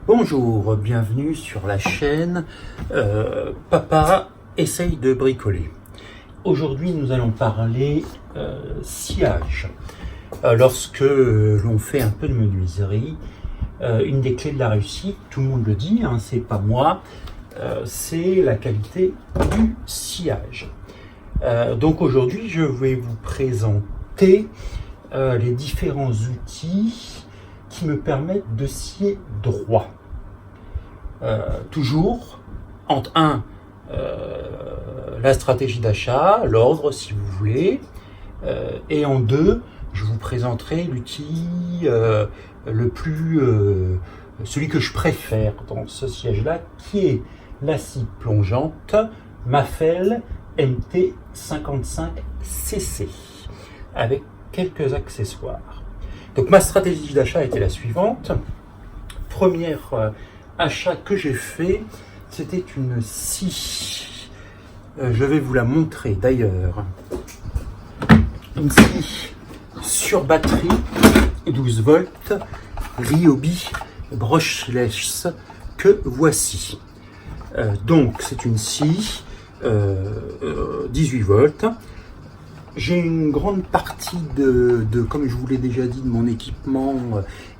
Bonjour, bienvenue sur la chaîne Papa essaye de bricoler. Aujourd'hui nous allons parler sciage. Lorsque l'on fait un peu de menuiserie, une des clés de la réussite, tout le monde le dit, hein, c'est pas moi, c'est la qualité du sciage. Donc aujourd'hui je vais vous présenter les différents outils qui me permettent de scier droit. Toujours entre la stratégie d'achat, l'ordre si vous voulez, et en deux, je vous présenterai l'outil celui que je préfère dans ce siège-là, qui est la scie plongeante Mafel MT55cc avec quelques accessoires. Donc ma stratégie d'achat était la suivante. Premier achat que j'ai fait, c'était une scie. Je vais vous la montrer d'ailleurs. Une scie sur batterie 12 volts Ryobi brushless que voici. Donc c'est une scie 18 volts. J'ai une grande partie comme je vous l'ai déjà dit, de mon équipement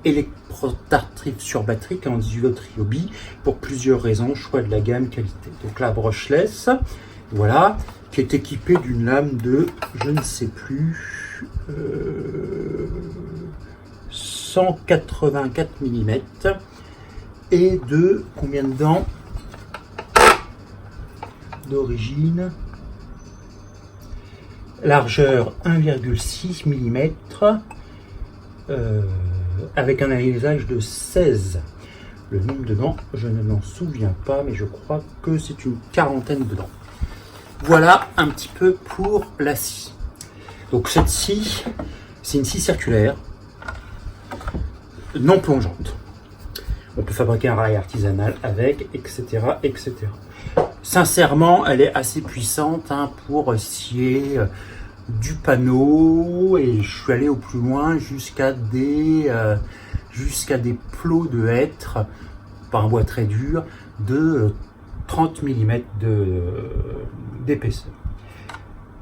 électrotartrif sur batterie qui est en 18 volts Ryobi pour plusieurs raisons, choix de la gamme, qualité. Donc la brushless, voilà, qui est équipée d'une lame de, je ne sais plus, 184 mm et de combien de dents d'origine, largeur 1,6 mm avec un alésage de 16. Le nombre de dents, je ne m'en souviens pas, mais je crois que c'est une quarantaine de dents. Voilà un petit peu pour la scie. Donc cette scie, c'est une scie circulaire, non plongeante. On peut fabriquer un rail artisanal avec, etc., etc. Sincèrement, elle est assez puissante pour scier du panneau, et je suis allé au plus loin jusqu'à des plots de hêtre par un bois très dur de 30 mm d'épaisseur.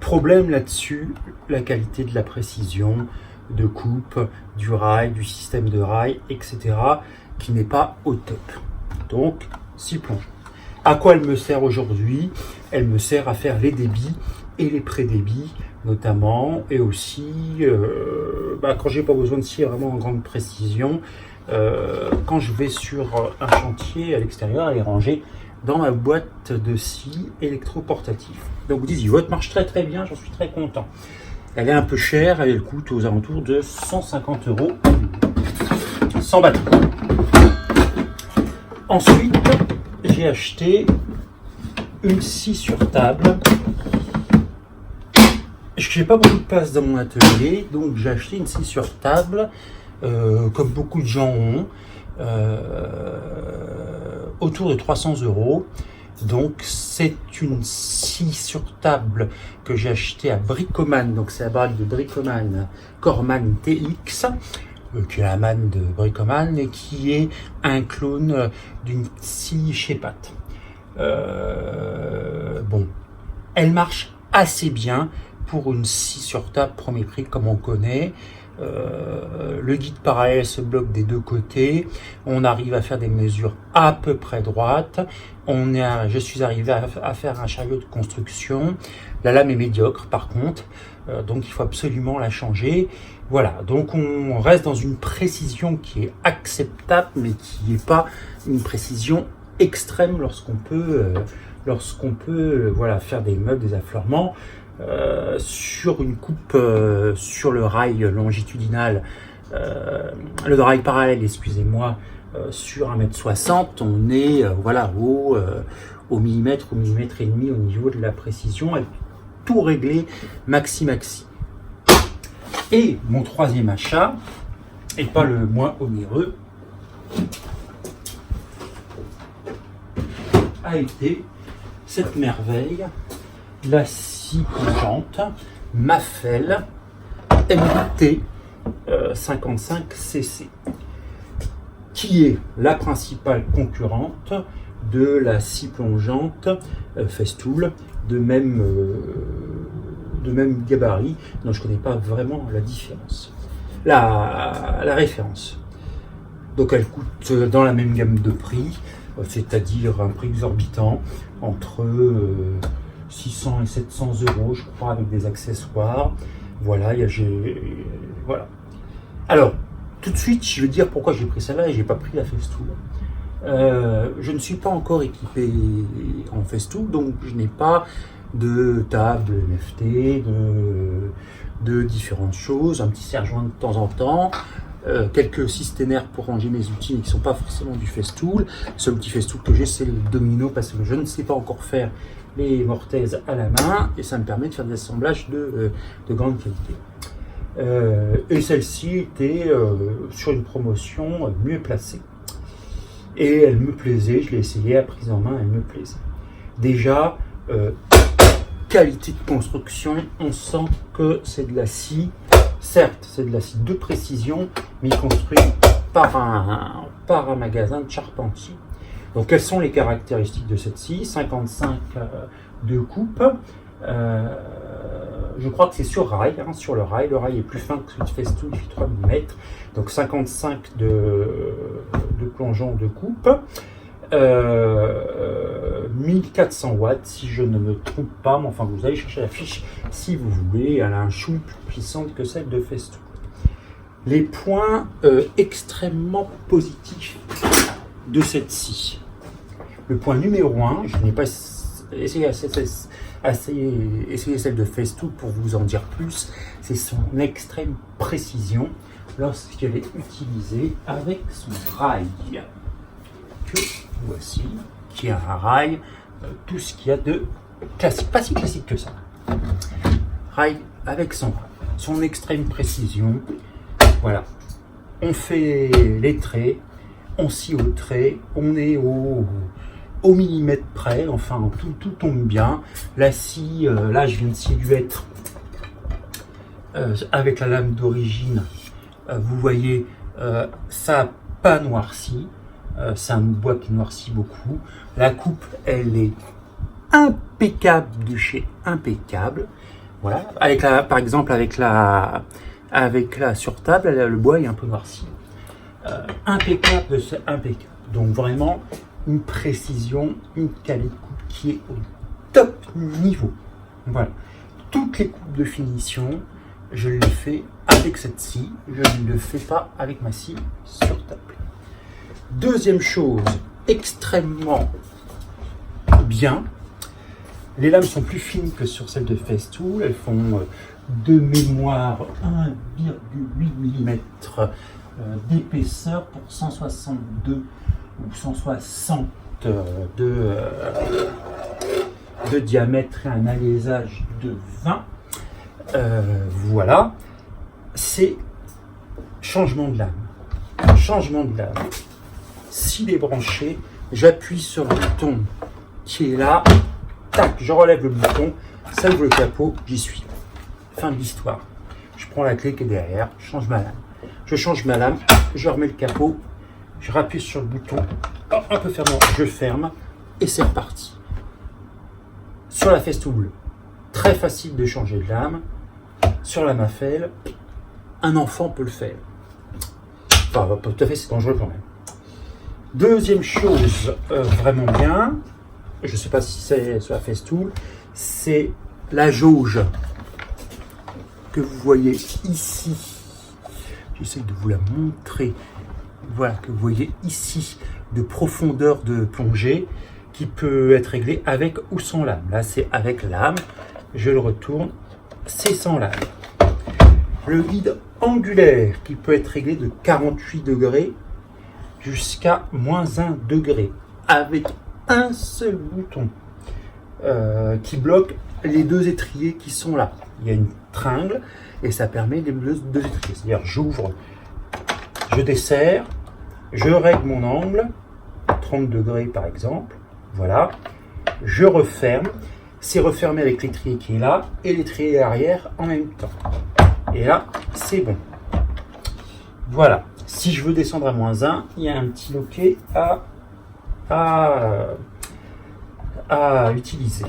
Problème là-dessus, la qualité de la précision de coupe du rail, du système de rail, etc., qui n'est pas au top. Donc, scie plongeante. À quoi elle me sert aujourd'hui? Elle me sert à faire les débits et les pré-débits notamment, et aussi quand j'ai pas besoin de scier vraiment en grande précision, quand je vais sur un chantier à l'extérieur, elle est rangée dans ma boîte de scie électroportative. Donc 18 volts marche très très bien, j'en suis très content. Elle est un peu chère, elle coûte aux alentours de 150 € sans batterie. Ensuite, j'ai acheté une scie sur table. Je n'ai pas beaucoup de place dans mon atelier, donc j'ai acheté une scie sur table, comme beaucoup de gens ont, autour de 300 €. Donc c'est une scie sur table que j'ai acheté à Bricoman, donc c'est la marque de Bricoman, Corman TX, qui est la manne de Bricoman et qui est un clone d'une scie chez Pat. Bon, elle marche assez bien pour une scie sur table premier prix comme on connaît. Le guide parallèle se bloque des deux côtés, on arrive à faire des mesures à peu près droites, je suis arrivé à faire un chariot de construction. La lame est médiocre par contre, donc il faut absolument la changer. Voilà, donc on reste dans une précision qui est acceptable, mais qui n'est pas une précision extrême lorsqu'on peut voilà, faire des meubles, des affleurements. Sur une coupe sur le rail longitudinal, le rail parallèle, excusez-moi, sur 1,60 m, on est voilà, au millimètre, au millimètre et demi au niveau de la précision, avec tout réglé maxi. Et mon troisième achat, et pas le moins onéreux, a été cette merveille, la scie plongeante Mafel MT55cc. qui est la principale concurrente de la scie plongeante Festool de même gabarit, dont je ne connais pas vraiment la différence, la référence. Donc elle coûte dans la même gamme de prix, c'est-à-dire un prix exorbitant, entre 600 et 700 euros, je crois, avec des accessoires. Voilà, voilà. Alors, tout de suite, je vais dire pourquoi j'ai pris celle-là et j'ai pas pris la Festool. Je ne suis pas encore équipé en Festool, donc je n'ai pas de table NFT, de différentes choses, un petit serre-joint de temps en temps, quelques systénaires pour ranger mes outils qui ne sont pas forcément du Festool. Le seul petit Festool que j'ai, c'est le domino, parce que je ne sais pas encore faire les mortaises à la main, et ça me permet de faire des assemblages de grande qualité. Et celle-ci était sur une promotion mieux placée. Et elle me plaisait, je l'ai essayé à prise en main, elle me plaisait. Déjà, qualité de construction, on sent que c'est de la scie, certes c'est de la scie de précision, mais construit par un magasin de charpentier. Donc quelles sont les caractéristiques de cette scie? 55 de coupe, je crois que c'est sur rail, sur le rail est plus fin que celui de Festool, il fait 3 mm, donc 55 de plongeon de coupe, 1400 watts si je ne me trompe pas, mais enfin vous allez chercher la fiche si vous voulez, elle a un chouille plus puissante que celle de Festool. Les points extrêmement positifs de cette scie. Le point numéro 1, je n'ai pas essayé celle de Festool pour vous en dire plus, c'est son extrême précision lorsqu'elle est utilisée avec son rail, que voici, qui est un rail, tout ce qu'il y a de classique, pas si classique que ça. Rail avec son extrême précision, voilà. On fait les traits, on scie au trait, on est au millimètre près, enfin tout tombe bien. La scie, là je viens de scier du hêtre avec la lame d'origine, vous voyez, ça n'a pas noirci, c'est un bois qui noircit beaucoup. La coupe, elle est impeccable de chez impeccable. Voilà, par exemple avec la sur table, le bois est un peu noirci. Impeccable de chez impeccable. Donc vraiment une précision, une qualité de coupe qui est au top niveau. Voilà. Toutes les coupes de finition, je les fais avec cette scie, je ne le fais pas avec ma scie sur table. Deuxième chose, extrêmement bien, les lames sont plus fines que sur celles de Festool, elles font de mémoire 1,8 mm d'épaisseur pour 162 ou 160 de diamètre et un alésage de 20. Voilà, c'est changement de lame. Changement de lame. S'il est branché, j'appuie sur le bouton qui est là, tac, je relève le bouton, ça ouvre le capot, j'y suis. Fin de l'histoire. Je prends la clé qui est derrière, je change ma lame. Je change ma lame, je remets le capot, je rappuie sur le bouton, un peu fermant, je ferme, et c'est reparti. Sur la Festool, très facile de changer de lame. Sur la Mafel, un enfant peut le faire. Enfin, pas tout à fait, c'est dangereux quand même. Deuxième chose vraiment bien, je ne sais pas si c'est sur la Festool, c'est la jauge que vous voyez ici. J'essaie de vous la montrer. Voilà, que vous voyez ici, de profondeur de plongée qui peut être réglée avec ou sans lame. Là, c'est avec lame. Je le retourne, c'est sans lame. Le guide angulaire qui peut être réglé de 48 degrés jusqu'à moins 1 degré avec un seul bouton qui bloque les deux étriers qui sont là. Il y a une tringle et ça permet les deux étriers. C'est-à-dire j'ouvre, je desserre, je règle mon angle, 30 degrés par exemple, voilà, je referme, c'est refermé avec l'étrier qui est là et l'étrier arrière en même temps. Et là, c'est bon. Voilà. Si je veux descendre à -1, il y a un petit loquet à utiliser.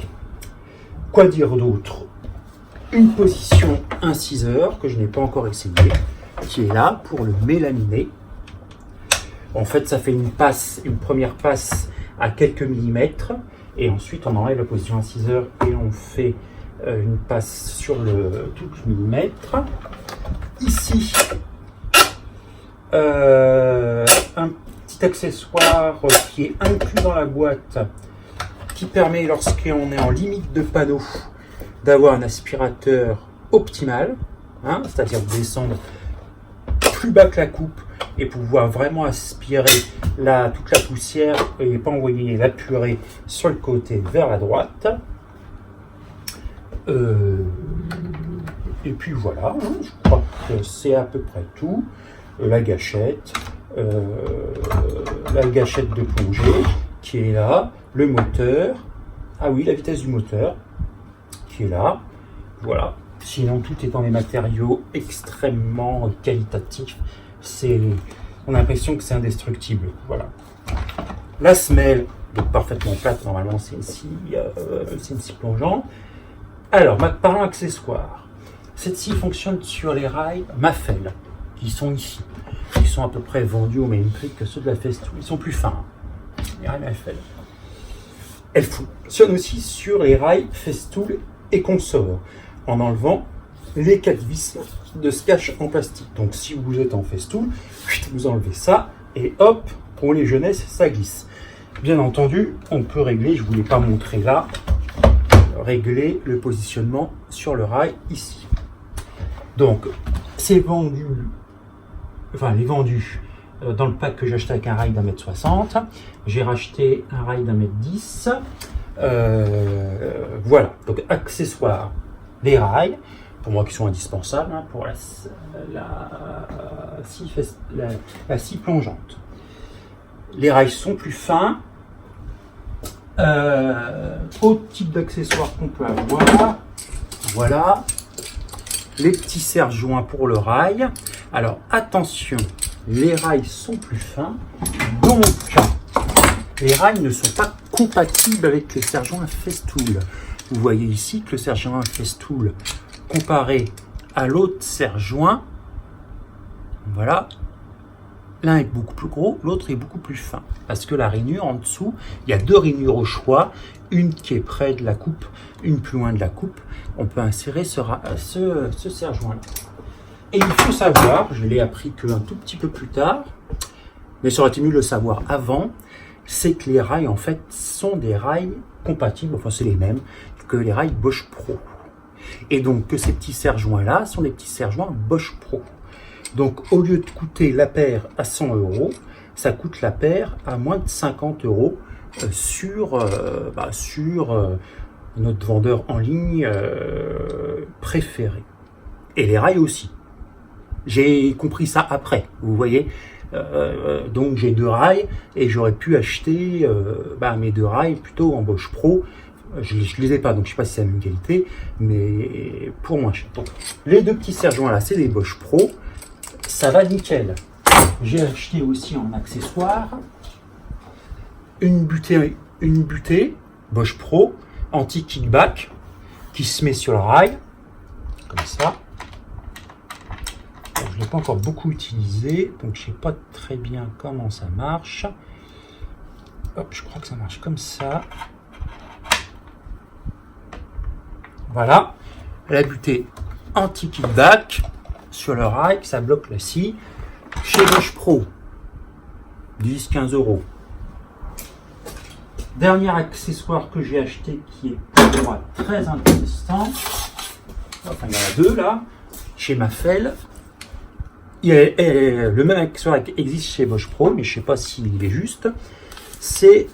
Quoi dire d'autre? Une position inciseur que je n'ai pas encore essayé, qui est là pour le mélaminer. En fait, ça fait une première passe à quelques millimètres, et ensuite on enlève la position inciseur et on fait une passe sur le tout millimètre. Ici, un petit accessoire qui est inclus dans la boîte, qui permet, lorsqu'on est en limite de panneau, d'avoir un aspirateur optimal, hein, c'est-à-dire descendre plus bas que la coupe et pouvoir vraiment aspirer toute la poussière et pas envoyer la purée sur le côté vers la droite. Et puis voilà, hein, je crois que c'est à peu près tout. La gâchette de plongée qui est là, le moteur, ah oui, la vitesse du moteur qui est là, voilà. Sinon, tout est dans des matériaux extrêmement qualitatifs. On a l'impression que c'est indestructible. Voilà. La semelle est parfaitement plate. Normalement, c'est une scie plongeante. Alors, parlons accessoires. Cette scie fonctionne sur les rails Maffel, qui sont ici. Ils sont à peu près vendus au même prix que ceux de la Festool. Ils sont plus fins, les rails Maffel. Elle fonctionne aussi sur les rails Festool et consorts, en enlevant les 4 vis de scotch en plastique. Donc si vous êtes en Festool, vous enlevez ça et hop, pour les jeunesses, ça glisse. Bien entendu, on peut régler, je ne vous l'ai pas montré là, régler le positionnement sur le rail ici. Donc c'est vendu, enfin il est vendu dans le pack que j'ai acheté avec un rail d'1,60 m. J'ai racheté un rail d'1,10 m. Voilà, donc accessoires, les rails, pour moi qui sont indispensables hein, pour la scie plongeante. Les rails sont plus fins. Autre type d'accessoires qu'on peut avoir, voilà, les petits serre-joints pour le rail. Alors attention, les rails sont plus fins, donc les rails ne sont pas compatibles avec les serre-joints Festool. Vous voyez ici que le serre-joint Festool, comparé à l'autre serre-joint, voilà, l'un est beaucoup plus gros, l'autre est beaucoup plus fin. Parce que la rainure en dessous, il y a 2 rainures au choix, une qui est près de la coupe, une plus loin de la coupe. On peut insérer ce serre-joint-là. Et il faut savoir, je l'ai appris qu'un tout petit peu plus tard, mais ça aurait été mieux de le savoir avant, c'est que les rails en fait sont des rails compatibles, enfin c'est les mêmes que les rails Bosch Pro. Et donc que ces petits serre-joints-là sont des petits serre-joints Bosch Pro. Donc au lieu de coûter la paire à 100 €, ça coûte la paire à moins de 50 € sur notre vendeur en ligne préféré. Et les rails aussi. J'ai compris ça après, vous voyez. Donc j'ai 2 rails et j'aurais pu acheter mes 2 rails plutôt en Bosch Pro. Je ne les ai pas, donc je ne sais pas si c'est la même qualité, mais pour moins cher. Donc, les 2 petits serre-joints là, c'est des Bosch Pro. Ça va nickel. J'ai acheté aussi en accessoire une butée Bosch Pro anti-kickback qui se met sur le rail, comme ça. Bon, je ne l'ai pas encore beaucoup utilisé, donc je ne sais pas très bien comment ça marche. Hop, je crois que ça marche comme ça. Voilà, la butée anti-kickback sur le rail, ça bloque la scie. Chez Bosch Pro, 10-15 €. Dernier accessoire que j'ai acheté qui est pour moi très intéressant. Enfin, il y en a 2 là. Chez Maffel. Le même accessoire existe chez Bosch Pro, mais je ne sais pas s'il est juste. C'est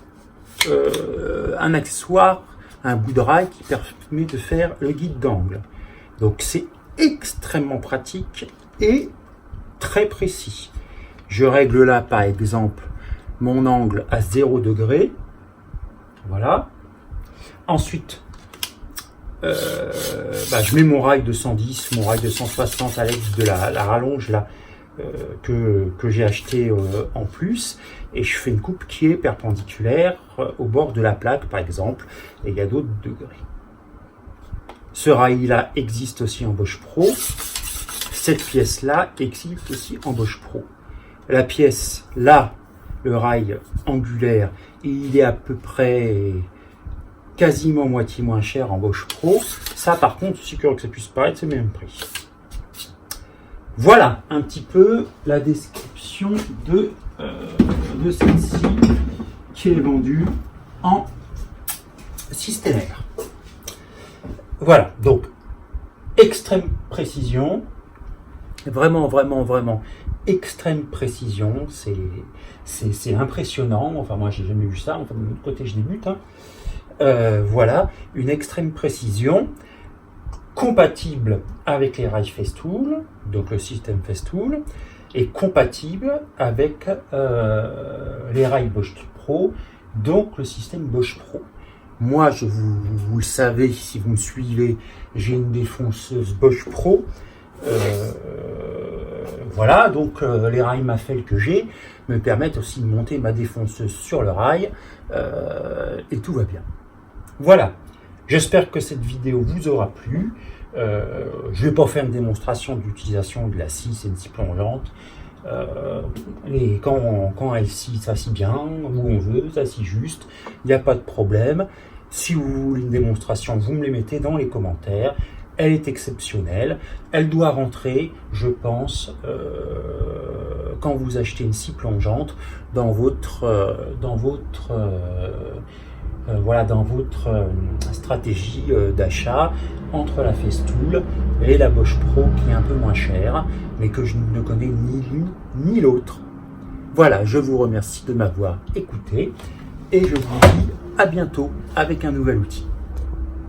un accessoire, un bout de rail qui permet de faire le guide d'angle. Donc c'est extrêmement pratique et très précis. Je règle là par exemple mon angle à 0 degré. Voilà. Ensuite, je mets mon rail de 110, mon rail de 160 à l'aide de la rallonge là que j'ai acheté en plus, et je fais une coupe qui est perpendiculaire au bord de la plaque par exemple, et il y a d'autres degrés. Ce rail-là existe aussi en Bosch Pro. Cette pièce-là existe aussi en Bosch Pro. La pièce, là, le rail angulaire, il est à peu près quasiment moitié moins cher en Bosch Pro. Ça, par contre, aussi curieux que ça puisse paraître, c'est le même prix. Voilà un petit peu la description de celle-ci qui est vendue en systémaire. Voilà, donc extrême précision, vraiment extrême précision, c'est impressionnant. Enfin, moi j'ai jamais vu ça, enfin de l'autre côté je débute. Voilà, une extrême précision, compatible avec les rails Festool, donc le système Festool, et compatible avec les rails Bosch Pro, donc le système Bosch Pro. Moi, vous le savez, si vous me suivez, j'ai une défonceuse Bosch Pro. Voilà, donc les rails Mafel que j'ai me permettent aussi de monter ma défonceuse sur le rail, et tout va bien. Voilà, j'espère que cette vidéo vous aura plu. Je ne vais pas faire une démonstration d'utilisation de la scie, c'est une scie plongeante. Quand elle scie, ça scie bien, où on veut, ça scie juste, il n'y a pas de problème. Si vous voulez une démonstration, vous me les mettez dans les commentaires. Elle est exceptionnelle. Elle doit rentrer, je pense, quand vous achetez une scie plongeante dans votre stratégie d'achat entre la Festool et la Bosch Pro qui est un peu moins chère, mais que je ne connais ni l'une ni l'autre. Voilà, je vous remercie de m'avoir écouté et je vous dis à bientôt avec un nouvel outil.